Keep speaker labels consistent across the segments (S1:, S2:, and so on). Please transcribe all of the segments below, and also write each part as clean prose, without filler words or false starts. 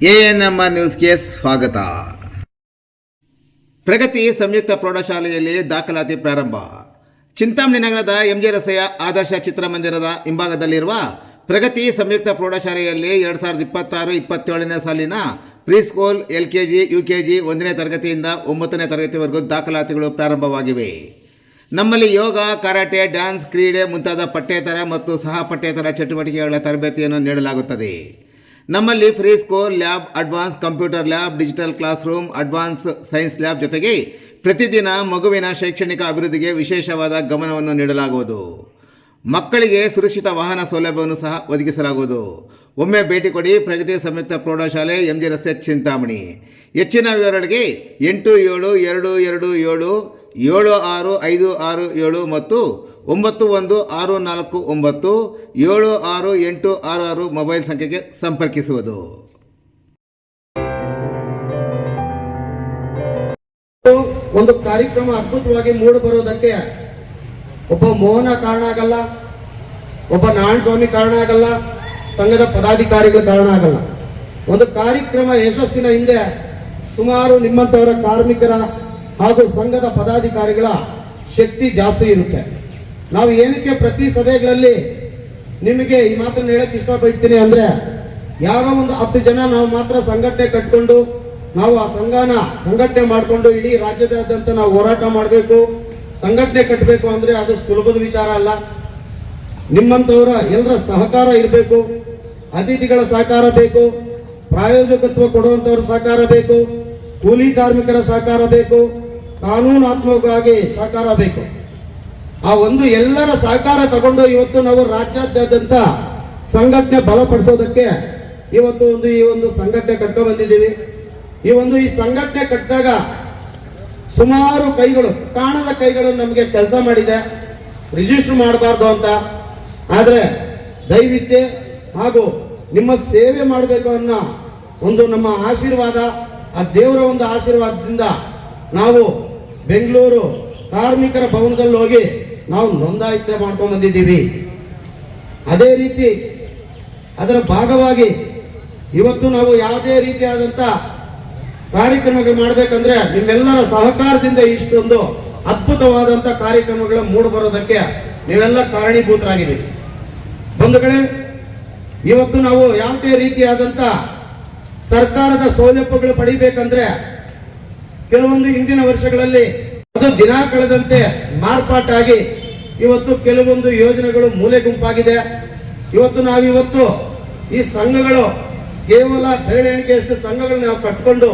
S1: ANMR ನ್ಯೂಸ್ಗೆ ಸ್ವಾಗತ. ಪ್ರಗತಿ ಸಂಯುಕ್ತ ಪ್ರೌಢಶಾಲೆಯಲ್ಲಿ ದಾಖಲಾತಿ ಪ್ರಾರಂಭ. ಚಿಂತಾಮಣಿ ನಗರದ ಎಂಜೆ ರಸ್ತೆಯ ಆದರ್ಶ ಚಿತ್ರಮಂದಿರದ ಹಿಂಭಾಗದಲ್ಲಿರುವ ಪ್ರಗತಿ ಸಂಯುಕ್ತ ಪ್ರೌಢಶಾಲೆಯಲ್ಲಿ 2026-27ನೇ ಸಾಲಿನ ಪ್ರೀಸ್ಕೂಲ್, ಎಲ್ಕೆಜಿ, ಯುಕೆಜಿ 1ನೇ ತರಗತಿಯಿಂದ 9ನೇ ತರಗತಿವರೆಗೂ ದಾಖಲಾತಿಗಳು ಪ್ರಾರಂಭವಾಗಿವೆ. ನಮ್ಮಲ್ಲಿ ಯೋಗ, ಕರಾಟೆ, ಡ್ಯಾನ್ಸ್, ಕ್ರೀಡೆ ಮುಂತಾದ ಪಠ್ಯೇತರ ಮತ್ತು ಸಹ ಪಠ್ಯೇತರ ಚಟುವಟಿಕೆಗಳ ತರಬೇತಿಯನ್ನು ನೀಡಲಾಗುತ್ತದೆ. ನಮ್ಮಲ್ಲಿ free school, lab, advance computer lab, digital class room, advance science lab ಜೊತೆಗೆ ಪ್ರತಿದಿನ ಮಗುವಿನ ಶೈಕ್ಷಣಿಕ ಅಭಿವೃದ್ಧಿಗೆ ವಿಶೇಷವಾದ ಗಮನವನ್ನು ನೀಡಲಾಗುವುದು. ಮಕ್ಕಳಿಗೆ ಸುರಕ್ಷಿತ ವಾಹನ ಸೌಲಭ್ಯವನ್ನು ಸಹ ಒದಗಿಸಲಾಗುವುದು. ಒಮ್ಮೆ ಭೇಟಿ ಕೊಡಿ. ಪ್ರಗತಿ ಸಂಯುಕ್ತ ಪ್ರೌಢಶಾಲೆ, ಎಂಜೆ ರಸ್ತೆ, ಚಿಂತಾಮಣಿ. ಹೆಚ್ಚಿನ ವಿವರಗಳಿಗೆ 8776576567 ಮತ್ತು 9164976866 ಮೊಬೈಲ್ ಸಂಖ್ಯೆಗೆ ಸಂಪರ್ಕಿಸುವುದು.
S2: ಒಂದು ಕಾರ್ಯಕ್ರಮ ಅದ್ಭುತವಾಗಿ ಮೂಡಿ ಬರೋದಕ್ಕೆ ಒಬ್ಬ ಮೋಹನ ಕಾರಣ ಆಗಲ್ಲ, ಒಬ್ಬ ನಾರಾಯಣ ಸ್ವಾಮಿ ಕಾರಣ ಆಗಲ್ಲ, ಸಂಘದ ಪದಾಧಿಕಾರಿಗಳು ಕಾರಣ ಆಗಲ್ಲ. ಒಂದು ಕಾರ್ಯಕ್ರಮ ಯಶಸ್ಸಿನ ಹಿಂದೆ ಸುಮಾರು ನಿಮ್ಮಂತವರ ಕಾರ್ಮಿಕರ ಹಾಗೂ ಸಂಘದ ಪದಾಧಿಕಾರಿಗಳ ಶಕ್ತಿ ಜಾಸ್ತಿ ಇರುತ್ತೆ. ನಾವು ಏನಕ್ಕೆ ಪ್ರತಿ ಸಭೆಗಳಲ್ಲಿ ನಿಮಗೆ ಈ ಮಾತನ್ನು ಹೇಳಕ್ಕೆ ಇಷ್ಟಪಡ್ತೀನಿ ಅಂದ್ರೆ, ಯಾವ ಒಂದು 10 ಜನ ನಾವು ಮಾತ್ರ ಸಂಘಟನೆ ಕಟ್ಕೊಂಡು ನಾವು ಆ ಸಂಘಟನೆ ಮಾಡಿಕೊಂಡು ಇಡೀ ರಾಜ್ಯದಾದ್ಯಂತ ನಾವು ಹೋರಾಟ ಮಾಡಬೇಕು, ಸಂಘಟನೆ ಕಟ್ಟಬೇಕು ಅಂದ್ರೆ ಅದು ಸುಲಭದ ವಿಚಾರ ಅಲ್ಲ. ನಿಮ್ಮಂತವರ ಎಲ್ಲರ ಸಹಕಾರ ಇರಬೇಕು, ಅತಿಥಿಗಳ ಸಹಕಾರ ಬೇಕು, ಪ್ರಾಯೋಜಕತ್ವ ಕೊಡುವಂತವ್ರ ಸಹಕಾರ ಬೇಕು, ಕೂಲಿ ಕಾರ್ಮಿಕರ ಸಹಕಾರ ಬೇಕು, ಕಾನೂನಾತ್ಮಕವಾಗಿ ಸಹಕಾರ ಬೇಕು. ಆ ಒಂದು ಎಲ್ಲರ ಸಹಕಾರ ತಗೊಂಡು ಇವತ್ತು ನಾವು ರಾಜ್ಯಾದ್ಯಂತ ಸಂಘಟನೆ ಬಲಪಡಿಸೋದಕ್ಕೆ ಇವತ್ತು ಈ ಒಂದು ಸಂಘಟನೆ ಕಟ್ಕೊಂಡು ಬಂದಿದ್ದೀವಿ. ಈ ಸಂಘಟನೆ ಕಟ್ಟಿದಾಗ ಸುಮಾರು ಕೈಗಳು, ಕಾಣದ ಕೈಗಳು ನಮಗೆ ಕೆಲಸ ಮಾಡಿದೆ, ರಿಜಿಸ್ಟರ್ ಮಾಡಬಾರ್ದು ಅಂತ. ಆದರೆ ದಯವಿಚ್ಚೆ ಹಾಗೂ ನಿಮ್ಮ ಸೇವೆ ಮಾಡಬೇಕು ಅನ್ನೋ ಒಂದು ನಮ್ಮ ಆಶೀರ್ವಾದ, ಆ ದೇವರ ಒಂದು ಆಶೀರ್ವಾದದಿಂದ ನಾವು ಬೆಂಗಳೂರು ಕಾರ್ಮಿಕರ ಭವನದಲ್ಲಿ ಹೋಗಿ ನಾವು ನೋಂದಾಯಿತ ಮಾಡ್ಕೊಂಡು ಬಂದಿದ್ದೀವಿ. ಅದೇ ರೀತಿ ಅದರ ಭಾಗವಾಗಿ ಇವತ್ತು ನಾವು ಯಾವುದೇ ರೀತಿಯಾದಂಥ ಕಾರ್ಯಕ್ರಮಗಳು ಮಾಡಬೇಕಂದ್ರೆ ನಿಮ್ಮೆಲ್ಲರ ಸಹಕಾರದಿಂದ ಇಷ್ಟೊಂದು ಅದ್ಭುತವಾದಂಥ ಕಾರ್ಯಕ್ರಮಗಳು ಮೂಡಿ ಬರೋದಕ್ಕೆ ನೀವೆಲ್ಲ ಕಾರಣೀಭೂತರಾಗಿದ್ದೀವಿ. ಬಂಧುಗಳೇ, ಇವತ್ತು ನಾವು ಯಾವುದೇ ರೀತಿಯಾದಂಥ ಸರ್ಕಾರದ ಸೌಲಭ್ಯಗಳು ಪಡಿಬೇಕಂದ್ರೆ ಕೆಲವೊಂದು ಹಿಂದಿನ ವರ್ಷಗಳಲ್ಲಿ ಅದು ದಿನ ಕಳೆದಂತೆ ಮಾರ್ಪಾಟಾಗಿ ಇವತ್ತು ಕೆಲವೊಂದು ಯೋಜನೆಗಳು ಮೂಲೆ ಗುಂಪಾಗಿದೆ. ನಾವಿವತ್ತು ಈ ಸಂಘಗಳು ಕೇವಲ ಬೆರಳೆಣಿಕೆಯಷ್ಟು ಸಂಘಗಳು ನಾವು ಕಟ್ಕೊಂಡು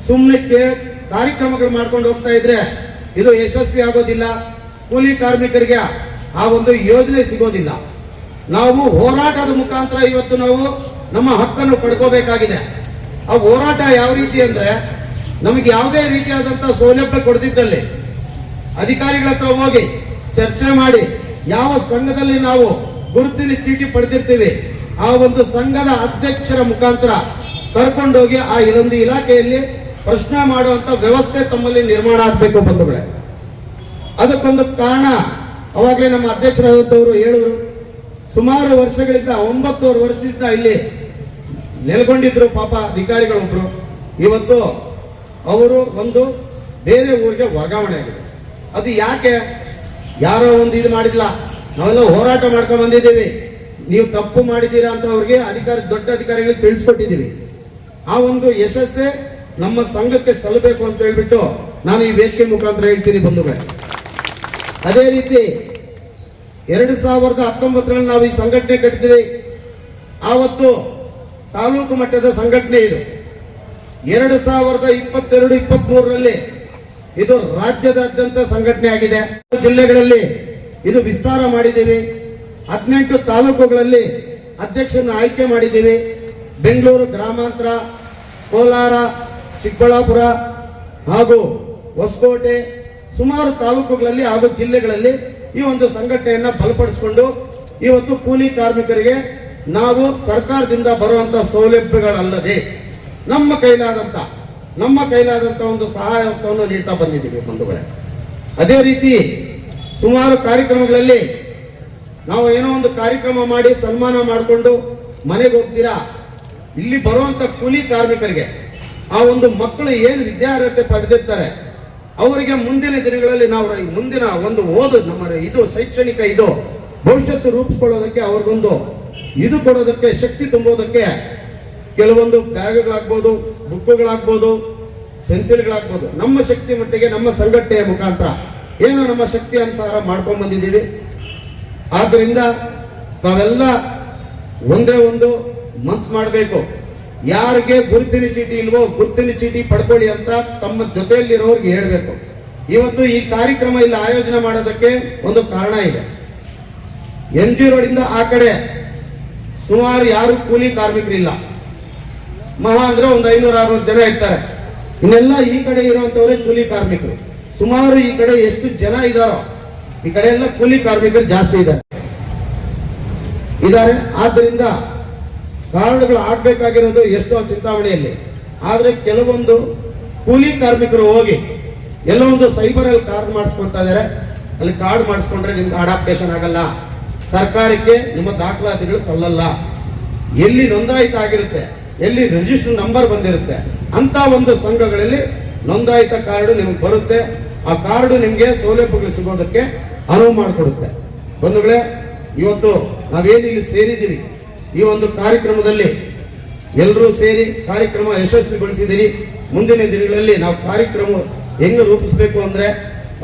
S2: ಸುಮ್ಮನೆ ಕಾರ್ಯಕ್ರಮಗಳು ಮಾಡ್ಕೊಂಡು ಹೋಗ್ತಾ ಇದ್ರೆ ಇದು ಯಶಸ್ವಿ ಆಗೋದಿಲ್ಲ. ಕೂಲಿ ಕಾರ್ಮಿಕರಿಗೆ ಆ ಒಂದು ಯೋಜನೆ ಸಿಗೋದಿಲ್ಲ. ನಾವು ಹೋರಾಟದ ಮುಖಾಂತರ ಇವತ್ತು ನಾವು ನಮ್ಮ ಹಕ್ಕನ್ನು ಪಡ್ಕೋಬೇಕಾಗಿದೆ. ಆ ಹೋರಾಟ ಯಾವ ರೀತಿ ಅಂದ್ರೆ, ನಮಗೆ ಯಾವುದೇ ರೀತಿಯಾದಂಥ ಸೌಲಭ್ಯ ಕೊಡದಿದ್ದಲ್ಲಿ ಅಧಿಕಾರಿಗಳ ಹತ್ರ ಹೋಗಿ ಚರ್ಚೆ ಮಾಡಿ ಯಾವ ಸಂಘದಲ್ಲಿ ನಾವು ಗುರುತಿನ ಚೀಟಿ ಪಡೆದಿರ್ತೀವಿ ಆ ಒಂದು ಸಂಘದ ಅಧ್ಯಕ್ಷರ ಮುಖಾಂತರ ಕರ್ಕೊಂಡೋಗಿ ಆ ಇಲ್ಲೊಂದು ಇಲಾಖೆಯಲ್ಲಿ ಪ್ರಶ್ನೆ ಮಾಡುವಂತ ವ್ಯವಸ್ಥೆ ತಮ್ಮಲ್ಲಿ ನಿರ್ಮಾಣ ಆಗಬೇಕು ಬಂಧುಗಳೇ. ಅದಕ್ಕೊಂದು ಕಾರಣ ಅವಾಗಲೇ ನಮ್ಮ ಅಧ್ಯಕ್ಷರಾದಂಥವರು ಹೇಳಿದ್ರು. ಸುಮಾರು ವರ್ಷಗಳಿಂದ 9 ವರ್ಷದಿಂದ ಇಲ್ಲಿ ನೆಲೆಗೊಂಡಿದ್ರು ಪಾಪ ಅಧಿಕಾರಿಗಳೊಬ್ರು. ಇವತ್ತು ಅವರು ಒಂದು ಬೇರೆ ಊರಿಗೆ ವರ್ಗಾವಣೆ ಆಗಿದೆ. ಅದು ಯಾಕೆ? ಯಾರೋ ಒಂದು ಇದು ಮಾಡಿಲ್ಲ, ನಾವೆಲ್ಲ ಹೋರಾಟ ಮಾಡ್ಕೊಂಡು ಬಂದಿದ್ದೀವಿ, ನೀವು ತಪ್ಪು ಮಾಡಿದ್ದೀರಾ ಅಂತ ಅವ್ರಿಗೆ ದೊಡ್ಡ ಅಧಿಕಾರಿಗಳಿಗೆ ತಿಳಿಸ್ಕೊಟ್ಟಿದ್ದೀವಿ. ಆ ಒಂದು ಯಶಸ್ಸೇ ನಮ್ಮ ಸಂಘಕ್ಕೆ ಸಲ್ಲಬೇಕು ಅಂತ ಹೇಳ್ಬಿಟ್ಟು ನಾನು ಈ ವೇದಿಕೆ ಮುಖಾಂತರ ಹೇಳ್ತೀನಿ ಬಂಧುಗಳೇ. ಅದೇ ರೀತಿ 2019ರಲ್ಲಿ ನಾವು ಈ ಸಂಘಟನೆ ಕಟ್ತೀವಿ. ಆವತ್ತು ತಾಲೂಕು ಮಟ್ಟದ ಸಂಘಟನೆ ಇದು. 2022-23ರಲ್ಲಿ ಇದು ರಾಜ್ಯದಾದ್ಯಂತ ಸಂಘಟನೆ ಆಗಿದೆ. ಜಿಲ್ಲೆಗಳಲ್ಲಿ ಇದು ವಿಸ್ತಾರ ಮಾಡಿದ್ದೀವಿ. 18 ತಾಲೂಕುಗಳಲ್ಲಿ ಅಧ್ಯಕ್ಷರನ್ನು ಆಯ್ಕೆ ಮಾಡಿದ್ದೀವಿ. ಬೆಂಗಳೂರು ಗ್ರಾಮಾಂತರ, ಕೋಲಾರ, ಚಿಕ್ಕಬಳ್ಳಾಪುರ ಹಾಗೂ ಹೊಸಕೋಟೆ ಸುಮಾರು ತಾಲೂಕುಗಳಲ್ಲಿ ಹಾಗೂ ಜಿಲ್ಲೆಗಳಲ್ಲಿ ಈ ಒಂದು ಸಂಘಟನೆಯನ್ನ ಬಲಪಡಿಸಿಕೊಂಡು ಇವತ್ತು ಕೂಲಿ ಕಾರ್ಮಿಕರಿಗೆ ನಾವು ಸರ್ಕಾರದಿಂದ ಬರುವಂತ ಸೌಲಭ್ಯಗಳಲ್ಲದೆ ನಮ್ಮ ಕೈಲಾದಂತ ಒಂದು ಸಹಾಯವನ್ನು ನೀಡ್ತಾ ಬಂದಿದ್ದೀವಿ ಬಂಧುಗಳೇ. ಅದೇ ರೀತಿ ಸುಮಾರು ಕಾರ್ಯಕ್ರಮಗಳಲ್ಲಿ ನಾವು ಏನೋ ಒಂದು ಕಾರ್ಯಕ್ರಮ ಮಾಡಿ ಸನ್ಮಾನ ಮಾಡಿಕೊಂಡು ಮನೆಗೆ ಹೋಗ್ತೀರಾ, ಇಲ್ಲಿ ಬರುವಂತ ಕೂಲಿ ಕಾರ್ಮಿಕರಿಗೆ ಆ ಒಂದು ಮಕ್ಕಳು ಏನು ವಿದ್ಯಾರ್ಹತೆ ಪಡೆದಿರ್ತಾರೆ ಅವರಿಗೆ ಮುಂದಿನ ದಿನಗಳಲ್ಲಿ ನಾವು ಮುಂದಿನ ಒಂದು ಓದು ನಮ್ಮ ಇದು ಶೈಕ್ಷಣಿಕ ಇದು ಭವಿಷ್ಯತ್ತು ರೂಪಿಸ್ಕೊಳ್ಳೋದಕ್ಕೆ ಅವ್ರಿಗೊಂದು ಇದು ಕೊಡೋದಕ್ಕೆ ಶಕ್ತಿ ತುಂಬೋದಕ್ಕೆ ಕೆಲವೊಂದು ಬ್ಯಾಗ್ಗಳಾಗ್ಬೋದು, ಬುಕ್ಗಳಾಗ್ಬೋದು, ಪೆನ್ಸಿಲ್ಗಳಾಗ್ಬೋದು, ನಮ್ಮ ಶಕ್ತಿ ಮಟ್ಟಿಗೆ ನಮ್ಮ ಸಂಘಟನೆಯ ಮುಖಾಂತರ ಏನೋ ನಮ್ಮ ಶಕ್ತಿ ಅನುಸಾರ ಮಾಡ್ಕೊಂಡ್ ಬಂದಿದ್ದೀವಿ. ಆದ್ರಿಂದ ತಾವೆಲ್ಲ ಒಂದೇ ಒಂದು ಮನ್ಸು ಮಾಡಬೇಕು. ಯಾರಿಗೆ ಗುರುತಿನ ಚೀಟಿ ಇಲ್ವೋ ಗುರುತಿನ ಚೀಟಿ ಪಡ್ಕೊಳ್ಳಿ ಅಂತ ತಮ್ಮ ಜೊತೆಯಲ್ಲಿರೋರಿಗೆ ಹೇಳ್ಬೇಕು. ಇವತ್ತು ಈ ಕಾರ್ಯಕ್ರಮ ಇಲ್ಲಿ ಆಯೋಜನೆ ಮಾಡೋದಕ್ಕೆ ಒಂದು ಕಾರಣ ಇದೆ. MG ರೋಡಿಂದ ಆ ಕಡೆ ಸುಮಾರು ಯಾರು ಕೂಲಿ ಕಾರ್ಮಿಕರಿಲ್ಲ, ಮಹಾ ಅಂದ್ರೆ ಒಂದು 500-600 ಜನ ಇರ್ತಾರೆ. ಇನ್ನೆಲ್ಲ ಈ ಕಡೆ ಇರುವಂತವರೇ ಕೂಲಿ ಕಾರ್ಮಿಕರು. ಸುಮಾರು ಈ ಕಡೆ ಎಷ್ಟು ಜನ ಇದಾರೋ ಈ ಕಡೆ ಎಲ್ಲ ಕೂಲಿ ಕಾರ್ಮಿಕರು ಜಾಸ್ತಿ ಇದ್ದಾರೆ. ಆದ್ದರಿಂದ ಕಾರ್ಡ್ಗಳು ಆಗ್ಬೇಕಾಗಿರೋದು ಎಷ್ಟೋ ಚಿಂತಾಮಣಿಯಲ್ಲಿ. ಆದ್ರೆ ಕೆಲವೊಂದು ಕೂಲಿ ಕಾರ್ಮಿಕರು ಹೋಗಿ ಎಲ್ಲೋ ಒಂದು ಸೈಬರ್ ಅಲ್ಲಿ ಕಾರ್ಡ್ ಮಾಡಿಸ್ಕೊಂತ ಇದಾರೆ. ಅಲ್ಲಿ ಕಾರ್ಡ್ ಮಾಡಿಸ್ಕೊಂಡ್ರೆ ನಿಮ್ಗೆ ಅಡಾಪ್ಟೇಷನ್ ಆಗಲ್ಲ, ಸರ್ಕಾರಕ್ಕೆ ನಿಮ್ಮ ದಾಖಲಾತಿಗಳು ಸಲ್ಲಲ್ಲ. ಎಲ್ಲಿ ನೋಂದಾಯಿತ ಆಗಿರುತ್ತೆ, ಎಲ್ಲಿ ರಿಜಿಸ್ಟರ್ ನಂಬರ್ ಬಂದಿರುತ್ತೆ ಅಂತ ಒಂದು ಸಂಘಗಳಲ್ಲಿ ನೋಂದಾಯಿತ ಕಾರ್ಡು ನಿಮ್ಗೆ ಬರುತ್ತೆ. ಆ ಕಾರ್ಡು ನಿಮ್ಗೆ ಸೌಲಭ್ಯಗಳು ಸಿಗೋದಕ್ಕೆ ಅನುವು ಮಾಡಿಕೊಡುತ್ತೆ. ಬಂಧುಗಳೇ, ಇವತ್ತು ನಾವೇನು ಇಲ್ಲಿ ಸೇರಿದ್ದೀವಿ ಈ ಒಂದು ಕಾರ್ಯಕ್ರಮದಲ್ಲಿ ಎಲ್ಲರೂ ಸೇರಿ ಕಾರ್ಯಕ್ರಮ ಯಶಸ್ವಿಗೊಳಿಸಿದ್ದೀರಿ. ಮುಂದಿನ ದಿನಗಳಲ್ಲಿ ನಾವು ಕಾರ್ಯಕ್ರಮ ಹೆಂಗೆ ರೂಪಿಸಬೇಕು ಅಂದ್ರೆ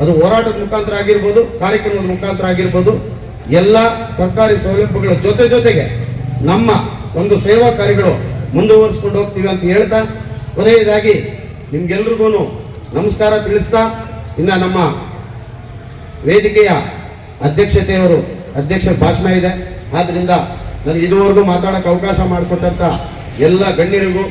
S2: ಅದು ಹೋರಾಟದ ಮುಖಾಂತರ ಆಗಿರ್ಬೋದು, ಕಾರ್ಯಕ್ರಮದ ಮುಖಾಂತರ ಆಗಿರ್ಬೋದು, ಎಲ್ಲ ಸರ್ಕಾರಿ ಸೌಲಭ್ಯಗಳ ಜೊತೆಗೆ ನಮ್ಮ ಒಂದು ಸೇವಾ ಕಾರ್ಯಗಳು ಮುಂದುವರಿಸ್ಕೊಂಡು ಹೋಗ್ತೀವಿ ಅಂತ ಹೇಳ್ತಾ, ಕೊನೆಯದಾಗಿ ನಿಮ್ಗೆಲ್ರಿಗೂ ನಮಸ್ಕಾರ ತಿಳಿಸ್ತಾ, ಇನ್ನು ನಮ್ಮ ವೇದಿಕೆಯ ಅಧ್ಯಕ್ಷರ ಭಾಷಣ ಇದೆ. ಆದ್ರಿಂದ ನನಗೆ ಇದುವರೆಗೂ ಮಾತಾಡೋಕೆ ಅವಕಾಶ ಮಾಡಿಕೊಟ್ಟಂತ ಎಲ್ಲ ಗಣ್ಯರಿಗೂ